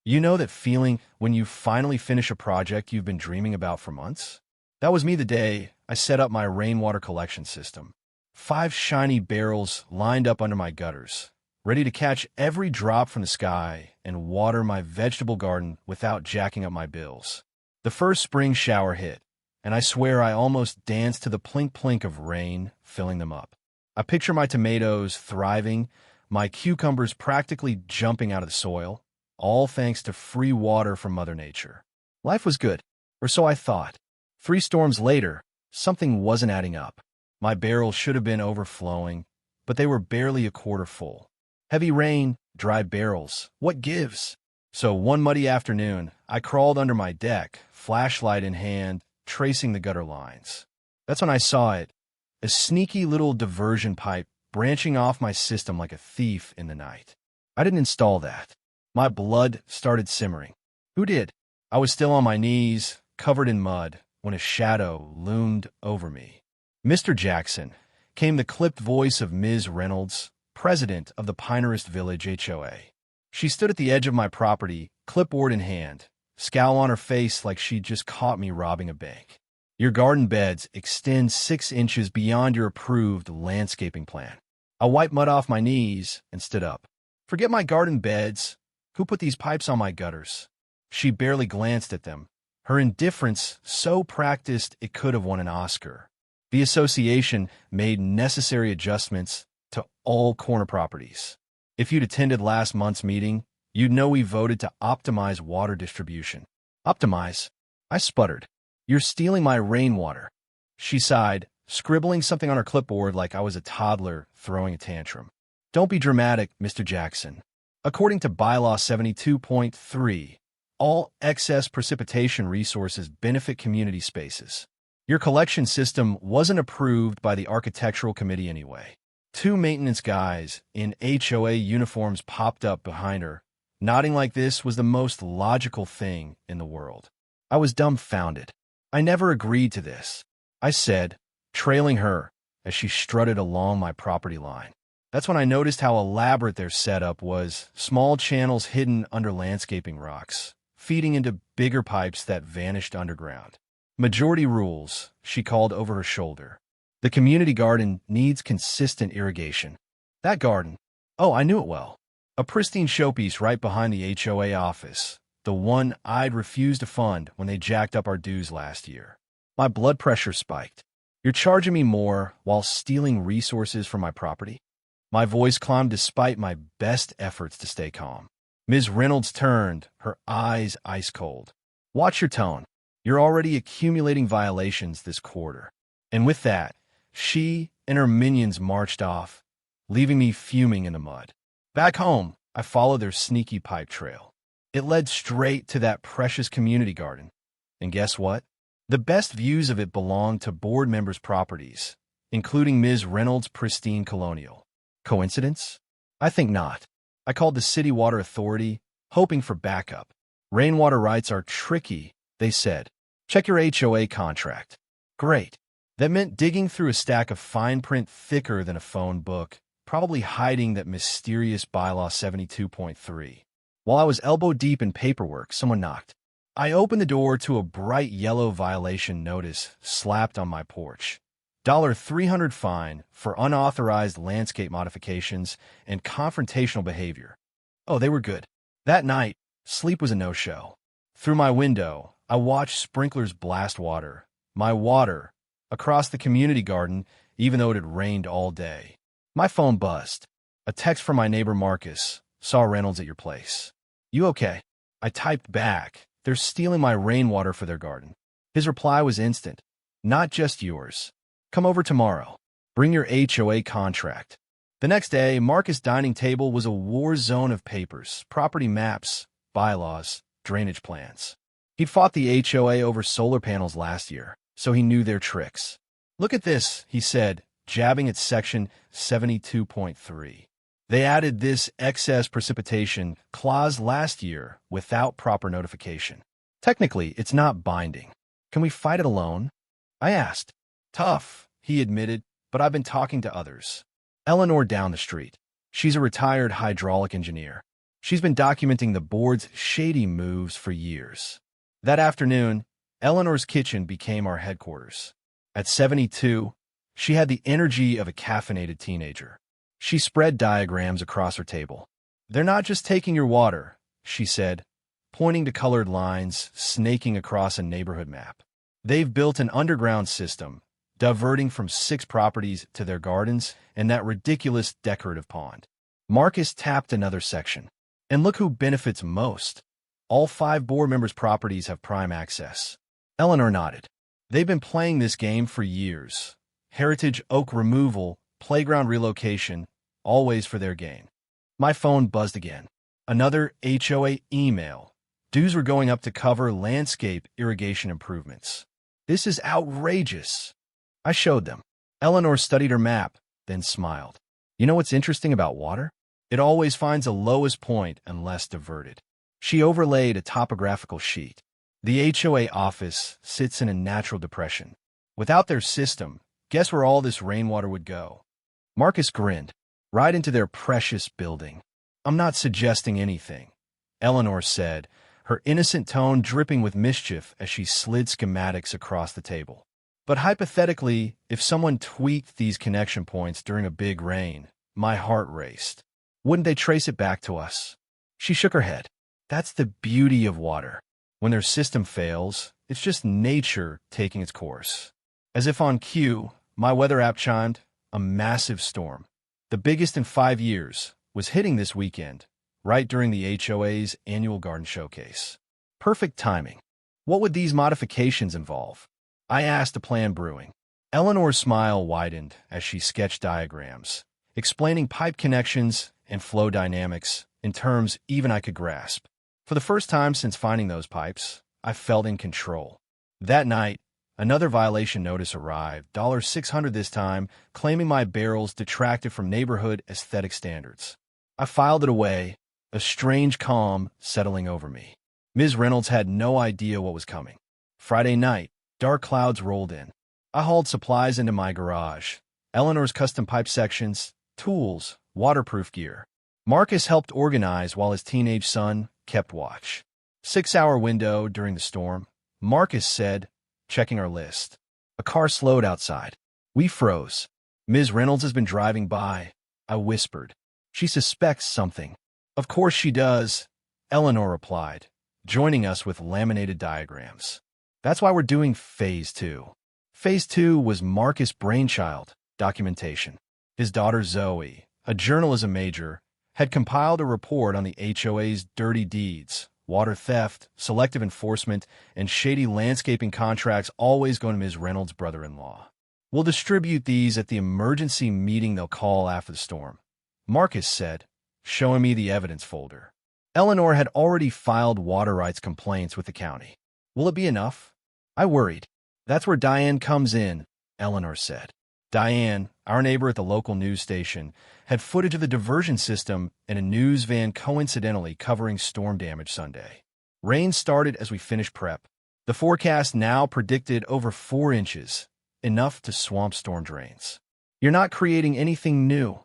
You know that feeling when you finally finish a project you've been dreaming about for months? That was me the day I set up my rainwater collection system. 5 shiny barrels lined up under my gutters, ready to catch every drop from the sky and water my vegetable garden without jacking up my bills. The first spring shower hit, and I swear I almost danced to the plink-plink of rain filling them up. I picture my tomatoes thriving, my cucumbers practically jumping out of the soil, all thanks to free water from Mother Nature. Life was good, or so I thought. 3 storms later, something wasn't adding up. My barrels should have been overflowing, but they were barely a quarter full. Heavy rain, dry barrels, what gives? So one muddy afternoon, I crawled under my deck, flashlight in hand, tracing the gutter lines. That's when I saw it, a sneaky little diversion pipe branching off my system like a thief in the night. I didn't install that. My blood started simmering. Who did? I was still on my knees, covered in mud, when a shadow loomed over me. "Mr. Jackson," came the clipped voice of Ms. Reynolds, president of the Pinerist Village HOA. She stood at the edge of my property, clipboard in hand, scowl on her face like she'd just caught me robbing a bank. "Your garden beds extend 6 inches beyond your approved landscaping plan." I wiped mud off my knees and stood up. "Forget my garden beds. Who put these pipes on my gutters?" She barely glanced at them, her indifference so practiced it could have won an Oscar. The association made necessary adjustments to all corner properties. If you'd attended last month's meeting, you'd know we voted to optimize water distribution. Optimize? I sputtered. "You're stealing my rainwater." She sighed, scribbling something on her clipboard like I was a toddler throwing a tantrum. "Don't be dramatic, Mr. Jackson. According to Bylaw 72.3, all excess precipitation resources benefit community spaces. Your collection system wasn't approved by the architectural committee anyway." 2 maintenance guys in HOA uniforms popped up behind her, nodding like this was the most logical thing in the world. I was dumbfounded. "I never agreed to this," I said, trailing her as she strutted along my property line. That's when I noticed how elaborate their setup was, small channels hidden under landscaping rocks, feeding into bigger pipes that vanished underground. "Majority rules," she called over her shoulder. "The community garden needs consistent irrigation." That garden? Oh, I knew it well. A pristine showpiece right behind the HOA office, the one I'd refused to fund when they jacked up our dues last year. My blood pressure spiked. "You're charging me more while stealing resources from my property?" My voice climbed despite my best efforts to stay calm. Ms. Reynolds turned, her eyes ice cold. "Watch your tone. You're already accumulating violations this quarter." And with that, she and her minions marched off, leaving me fuming in the mud. Back home, I followed their sneaky pipe trail. It led straight to that precious community garden. And guess what? The best views of it belonged to board members' properties, including Ms. Reynolds' pristine colonial. Coincidence? I think not. I called the City Water Authority, hoping for backup. "Rainwater rights are tricky," they said. "Check your HOA contract." Great. That meant digging through a stack of fine print thicker than a phone book, probably hiding that mysterious Bylaw 72.3. While I was elbow deep in paperwork, someone knocked. I opened the door to a bright yellow violation notice slapped on my porch. $300 fine for unauthorized landscape modifications and confrontational behavior. Oh, they were good. That night, sleep was a no-show. Through my window, I watched sprinklers blast water, my water, across the community garden, even though it had rained all day. My phone buzzed. A text from my neighbor Marcus. "Saw Reynolds at your place. You okay?" I typed back. "They're stealing my rainwater for their garden." His reply was instant. "Not just yours. Come over tomorrow. Bring your HOA contract." The next day, Marcus' dining table was a war zone of papers, property maps, bylaws, drainage plans. He'd fought the HOA over solar panels last year, so he knew their tricks. "Look at this," he said, jabbing at section 72.3. "They added this excess precipitation clause last year without proper notification. Technically, it's not binding. Can we fight it alone?" I asked. "Tough," he admitted, "but I've been talking to others. Eleanor down the street. She's a retired hydraulic engineer. She's been documenting the board's shady moves for years. That afternoon, Eleanor's kitchen became our headquarters. At 72, she had the energy of a caffeinated teenager. She spread diagrams across her table. "They're not just taking your water," she said, pointing to colored lines snaking across a neighborhood map. "They've built an underground system, diverting from 6 properties to their gardens and that ridiculous decorative pond." Marcus tapped another section. "And look who benefits most. All 5 board members' properties have prime access." Eleanor nodded. "They've been playing this game for years. Heritage oak removal, playground relocation, always for their gain." My phone buzzed again. Another HOA email. Dues were going up to cover landscape irrigation improvements. "This is outrageous." I showed them. Eleanor studied her map, then smiled. "You know what's interesting about water? It always finds a lowest point unless diverted." She overlaid a topographical sheet. "The HOA office sits in a natural depression. Without their system, guess where all this rainwater would go?" Marcus grinned. "Right into their precious building." "I'm not suggesting anything," Eleanor said, her innocent tone dripping with mischief as she slid schematics across the table. "But hypothetically, if someone tweaked these connection points during a big rain, my heart raced. Wouldn't they trace it back to us?" She shook her head. "That's the beauty of water. When their system fails, it's just nature taking its course." As if on cue, my weather app chimed. A massive storm, the biggest in 5 years, was hitting this weekend, right during the HOA's annual garden showcase. Perfect timing. "What would these modifications involve?" I asked to Plan Brewing. Eleanor's smile widened as she sketched diagrams, explaining pipe connections and flow dynamics in terms even I could grasp. For the first time since finding those pipes, I felt in control. That night, another violation notice arrived, $600 this time, claiming my barrels detracted from neighborhood aesthetic standards. I filed it away, a strange calm settling over me. Ms. Reynolds had no idea what was coming. Friday night, dark clouds rolled in. I hauled supplies into my garage. Eleanor's custom pipe sections, tools, waterproof gear. Marcus helped organize while his teenage son kept watch. 6-hour window during the storm, Marcus said, checking our list. A car slowed outside. We froze. "Ms. Reynolds has been driving by," I whispered. "She suspects something." "Of course she does," Eleanor replied, joining us with laminated diagrams. "That's why we're doing Phase 2. Phase 2 was Marcus' brainchild, documentation. His daughter Zoe, a journalism major, had compiled a report on the HOA's dirty deeds, water theft, selective enforcement, and shady landscaping contracts always going to Ms. Reynolds' brother-in-law. "We'll distribute these at the emergency meeting they'll call after the storm," Marcus said, showing me the evidence folder. Eleanor had already filed water rights complaints with the county. "Will it be enough?" I worried. "That's where Diane comes in," Eleanor said. Diane, our neighbor at the local news station, had footage of the diversion system in a news van coincidentally covering storm damage Sunday. Rain started as we finished prep. The forecast now predicted over 4 inches, enough to swamp storm drains. "You're not creating anything new,"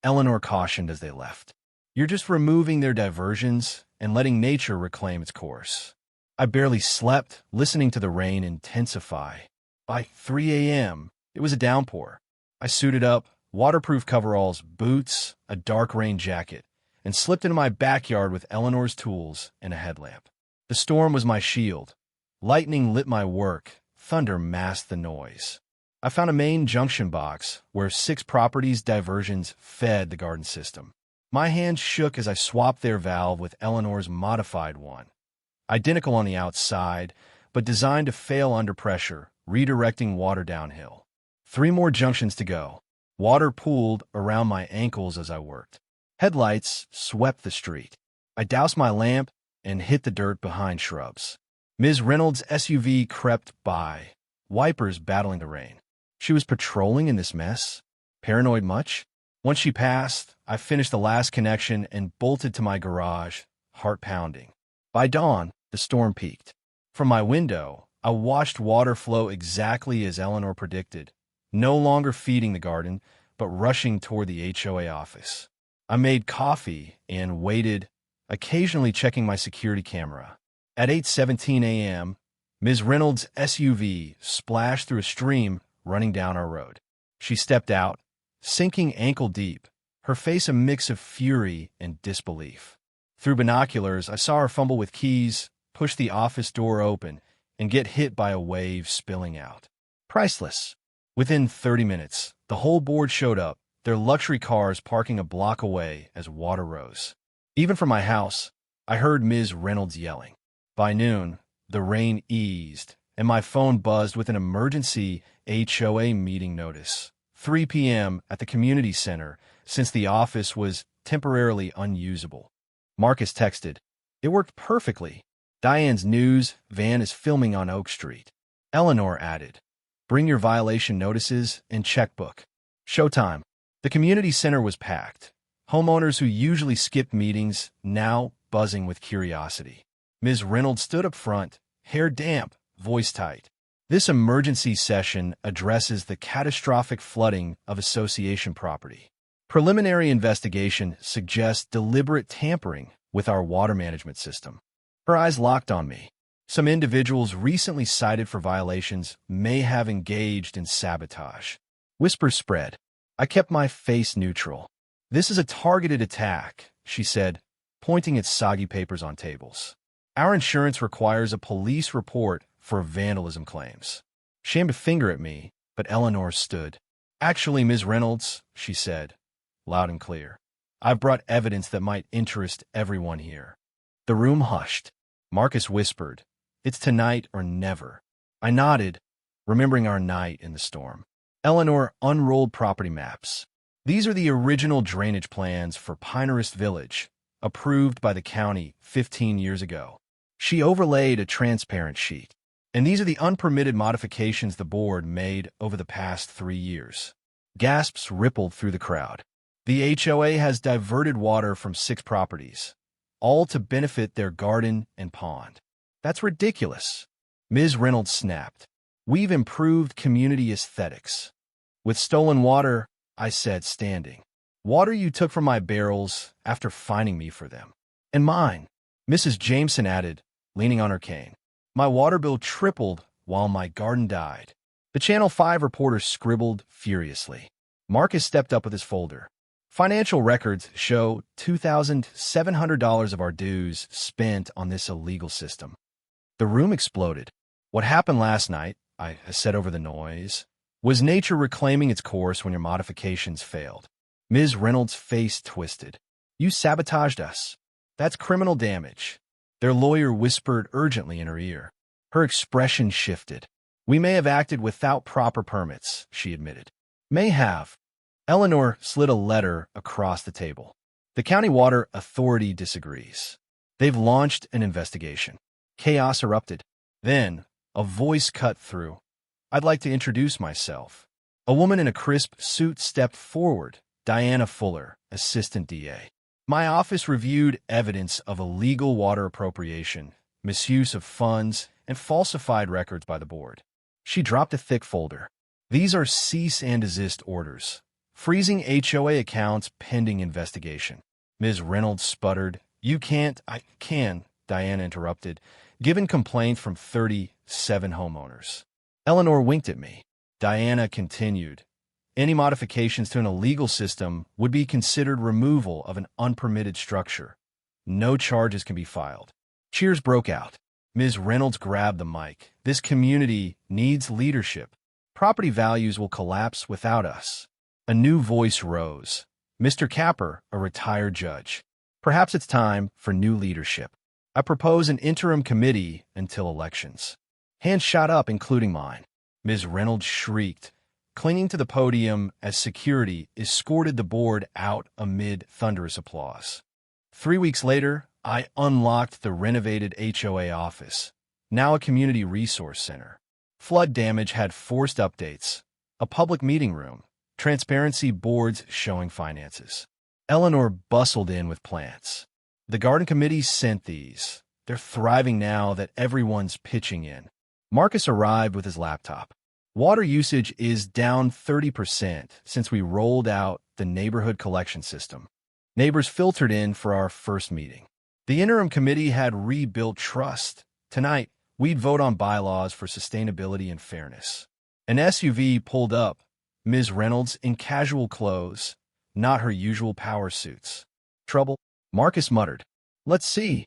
Eleanor cautioned as they left. "You're just removing their diversions and letting nature reclaim its course." I barely slept, listening to the rain intensify. By 3 a.m., it was a downpour. I suited up, waterproof coveralls, boots, a dark rain jacket, and slipped into my backyard with Eleanor's tools and a headlamp. The storm was my shield. Lightning lit my work. Thunder masked the noise. I found a main junction box where 6 properties' diversions fed the garden system. My hands shook as I swapped their valve with Eleanor's modified one. Identical on the outside, but designed to fail under pressure, redirecting water downhill. 3 more junctions to go. Water pooled around my ankles as I worked. Headlights swept the street. I doused my lamp and hit the dirt behind shrubs. Ms. Reynolds' SUV crept by, wipers battling the rain. She was patrolling in this mess? Paranoid much? Once she passed, I finished the last connection and bolted to my garage, heart pounding. By dawn, the storm peaked. From my window, I watched water flow exactly as Eleanor predicted, no longer feeding the garden, but rushing toward the HOA office. I made coffee and waited, occasionally checking my security camera. At 8:17 a.m., Ms. Reynolds' SUV splashed through a stream running down our road. She stepped out, sinking ankle-deep, her face a mix of fury and disbelief. Through binoculars, I saw her fumble with keys, push the office door open, and get hit by a wave spilling out. Priceless. Within 30 minutes, the whole board showed up, their luxury cars parking a block away as water rose. Even from my house, I heard Ms. Reynolds yelling. By noon, the rain eased, and my phone buzzed with an emergency HOA meeting notice. 3 p.m. at the community center, since the office was temporarily unusable. Marcus texted, "It worked perfectly. Diane's news van is filming on Oak Street." Eleanor added, "Bring your violation notices and checkbook." Showtime. The community center was packed. Homeowners who usually skipped meetings now buzzing with curiosity. Ms. Reynolds stood up front, hair damp, voice tight. This emergency session addresses the catastrophic flooding of association property. Preliminary investigation suggests deliberate tampering with our water management system. Her eyes locked on me. Some individuals recently cited for violations may have engaged in sabotage. Whispers spread. I kept my face neutral. "This is a targeted attack," she said, pointing at soggy papers on tables. "Our insurance requires a police report for vandalism claims." She aimed a finger at me, but Eleanor stood. "Actually, Ms. Reynolds," she said, loud and clear, "I've brought evidence that might interest everyone here." The room hushed. Marcus whispered, "It's tonight or never." I nodded, remembering our night in the storm. Eleanor unrolled property maps. "These are the original drainage plans for Pinehurst Village, approved by the county 15 years ago." She overlaid a transparent sheet. "And these are the unpermitted modifications the board made over the past 3 years." Gasps rippled through the crowd. The HOA has diverted water from 6 properties, all to benefit their garden and pond. That's ridiculous. Ms. Reynolds snapped. "We've improved community aesthetics." "With stolen water," I said, standing. "Water you took from my barrels after fining me for them." "And mine," Mrs. Jameson added, leaning on her cane. "My water bill tripled while my garden died." The Channel 5 reporter scribbled furiously. Marcus stepped up with his folder. "Financial records show $2,700 of our dues spent on this illegal system." The room exploded. "What happened last night," I said over the noise, "was nature reclaiming its course when your modifications failed." Ms. Reynolds' face twisted. "You sabotaged us. That's criminal damage." Their lawyer whispered urgently in her ear. Her expression shifted. "We may have acted without proper permits," she admitted. "May have." Eleanor slid a letter across the table. "The County Water Authority disagrees. They've launched an investigation." Chaos erupted. Then, a voice cut through. "I'd like to introduce myself." A woman in a crisp suit stepped forward, Diana Fuller, Assistant DA. "My office reviewed evidence of illegal water appropriation, misuse of funds, and falsified records by the board." She dropped a thick folder. "These are cease and desist orders, freezing HOA accounts pending investigation." Ms. Reynolds sputtered. "You can't." "I can," Diana interrupted, "given complaint from 37 homeowners." Eleanor winked at me. Diana continued. "Any modifications to an illegal system would be considered removal of an unpermitted structure. No charges can be filed." Cheers broke out. Ms. Reynolds grabbed the mic. "This community needs leadership. Property values will collapse without us." A new voice rose. Mr. Capper, a retired judge. "Perhaps it's time for new leadership. I propose an interim committee until elections." Hands shot up, including mine. Ms. Reynolds shrieked, clinging to the podium as security escorted the board out amid thunderous applause. 3 weeks later, I unlocked the renovated HOA office, now a community resource center. Flood damage had forced updates, a public meeting room, transparency boards showing finances. Eleanor bustled in with plants. The garden committee sent these. They're thriving now that everyone's pitching in. Marcus arrived with his laptop. "Water usage is down 30% since we rolled out the neighborhood collection system." Neighbors filtered in for our first meeting. The interim committee had rebuilt trust. Tonight, we'd vote on bylaws for sustainability and fairness. An SUV pulled up, Ms. Reynolds in casual clothes, not her usual power suits. Trouble? Marcus muttered. Let's see,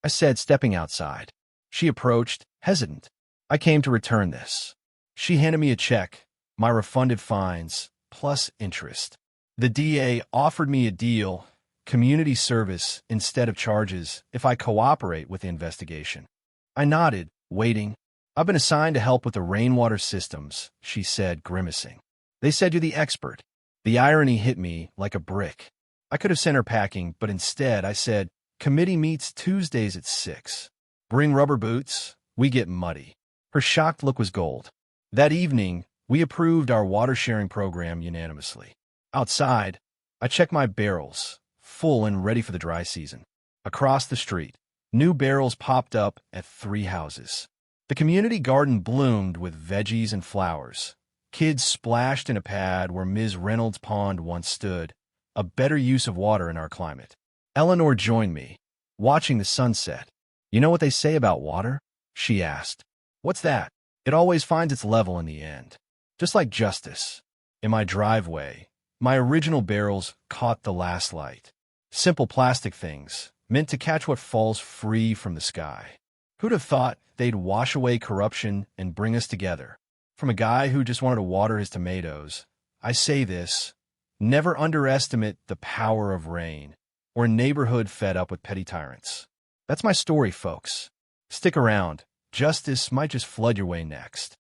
I said, stepping outside. She approached, hesitant. I came to return this. She handed me a check, my refunded fines, plus interest. The DA offered me a deal, community service instead of charges, if I cooperate with the investigation. I nodded, waiting. I've been assigned to help with the rainwater systems, she said, grimacing. They said you're the expert. The irony hit me like a brick. I could have sent her packing, but instead I said, committee meets Tuesdays at 6. Bring rubber boots, we get muddy. Her shocked look was gold. That evening, we approved our water-sharing program unanimously. Outside, I checked my barrels, full and ready for the dry season. Across the street, new barrels popped up at 3 houses. The community garden bloomed with veggies and flowers. Kids splashed in a pad where Ms. Reynolds' pond once stood, a better use of water in our climate. Eleanor joined me, watching the sunset. You know what they say about water? She asked. What's that? It always finds its level in the end. Just like justice. In my driveway, my original barrels caught the last light. Simple plastic things, meant to catch what falls free from the sky. Who'd have thought they'd wash away corruption and bring us together? From a guy who just wanted to water his tomatoes, I say this, never underestimate the power of rain, or a neighborhood fed up with petty tyrants. That's my story, folks. Stick around. Justice might just flood your way next.